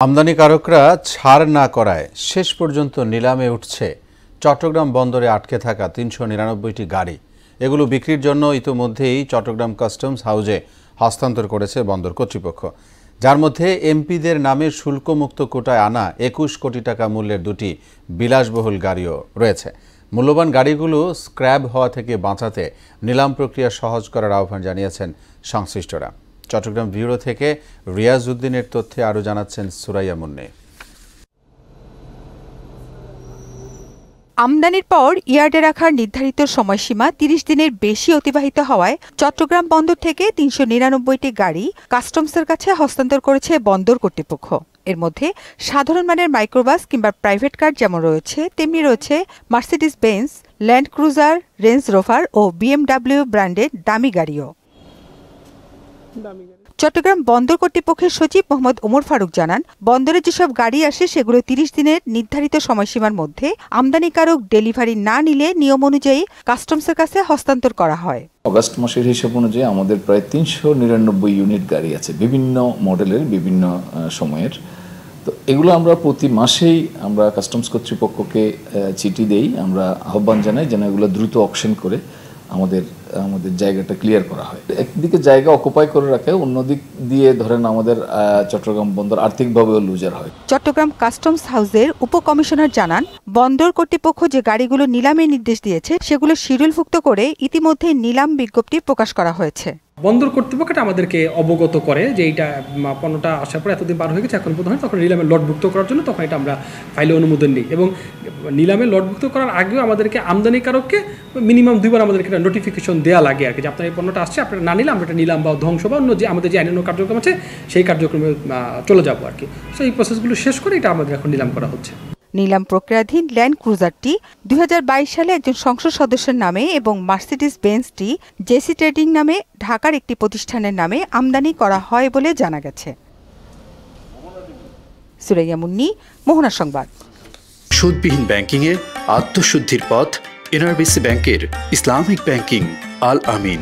আমদানিকারকরা ছাড় না করায় শেষ পর্যন্ত নিলামে উঠছে চট্টগ্রাম বন্দরে আটকে থাকা ৩৯৯টি গাড়ি। এগুলো বিক্রির জন্য ইতোমধ্যেই চট্টগ্রাম কাস্টমস হাউজে হস্তান্তর করেছে বন্দর কর্তৃপক্ষ, যার মধ্যে এমপিদের নামে শুল্কমুক্ত কোটায় আনা ২১ কোটি টাকা মূল্যের দুটি বিলাসবহুল গাড়িও রয়েছে। মূল্যবান গাড়িগুলো স্ক্র্যাপ হওয়া থেকে বাঁচাতে নিলাম প্রক্রিয়া সহজ করার আহ্বান জানিয়েছেন সংশ্লিষ্টরা। চট্টগ্রাম ব্যুরো থেকে রিয়াজ উদ্দিনের তথ্যে আরও জানাচ্ছেন সুরাইয়া মুন্নি। আমদানির পর ইয়ার্ডে রাখার নির্ধারিত সময়সীমা ৩০ দিনের বেশি অতিবাহিত হওয়ায় চট্টগ্রাম বন্দর থেকে ৩৯৯টি গাড়ি কাস্টমসের কাছে হস্তান্তর করেছে বন্দর কর্তৃপক্ষ। এর মধ্যে সাধারণ মানের মাইক্রোবাস কিংবা প্রাইভেট কার যেমন রয়েছে, তেমনি রয়েছে Mercedes Benz, Land Cruiser, Range Rover ও BMW ব্র্যান্ডের দামি গাড়িও। চট্টগ্রাম বন্দর কর্তৃপক্ষের সচিব মোহাম্মদ ওমর ফারুক জানান, বন্দরে যেসব গাড়ি আসে সেগুলো ৩০ দিনের নির্ধারিত সময়সীমার মধ্যে আমদানিকারক ডেলিভারি না নিলে নিয়ম অনুযায়ী কাস্টমসের কাছে হস্তান্তর করা হয়। অগাস্ট মাসের হিসাব অনুযায়ী আমাদের প্রায় ৩৯৯ ইউনিট গাড়ি আছে, বিভিন্ন মডেলের, বিভিন্ন সময়ের। তো এগুলো আমরা প্রতি মাসেই আমরা কাস্টমস কর্তৃপক্ষকে চিঠি দেই, আমরা আহ্বান জানাই যেন এগুলো দ্রুত অকশন করে আমাদের জায়গাটা ক্লিয়ার করা হয়। একদিকে জায়গা অকুপাই করে রাখে, অন্যদিক দিয়ে ধরেন আমাদের চট্টগ্রাম বন্দর আর্থিকভাবেও লুজার হয়। চট্টগ্রাম কাস্টমস হাউসের উপকমিশনার জানান, বন্দর কর্তৃপক্ষ যে গাড়িগুলো নিলামের নির্দেশ দিয়েছে সেগুলো শিডিউলভুক্ত করে ইতিমধ্যে নিলাম বিজ্ঞপ্তি প্রকাশ করা হয়েছে। বন্দর কর্তৃপক্ষটা আমাদেরকে অবগত করে যে এইটা পণ্যটা আসার পর এতদিন পার হয়ে গেছে, এখন বোধ হয় তখন নিলামে লটভুক্ত করার জন্য তখন এটা আমরা ফাইলে অনুমোদন নিই, এবং নিলামে লটভুক্ত করার আগেও আমাদেরকে আমদানিকারককে মিনিমাম 2 বার আমাদেরকে একটা নোটিফিকেশন দেওয়া লাগে আর কি, যে আপনার এই পণ্যটা আসছে, আপনারা না নিলে আমরা এটা নিলাম বা ধ্বংস বা অন্য যে আমাদের যে আইনানুগ কার্যক্রম আছে সেই কার্যক্রমে চলে যাবো আর কি। তো এই প্রসেসগুলো শেষ করে এটা আমাদের এখন নিলাম করা হচ্ছে। নিলাম প্রক্রিয়াধীন ল্যান্ড ক্রুজারটি 2022 সালে একজন সংসদ সদস্যের নামে এবং মার্সিডিজ বেঞ্জটি জেসি ট্রেডিং নামে ঢাকার একটি প্রতিষ্ঠানের নামে আমদানি করা হয় বলে জানা গেছে। সুরাইয়া মুন্নি, মোহনা সংবাদ। সুদবিহীন ব্যাংকিংয়ে আত্মশুদ্ধির পথ NRBC ব্যাংকের ইসলামিক ব্যাংকিং আল আমিন।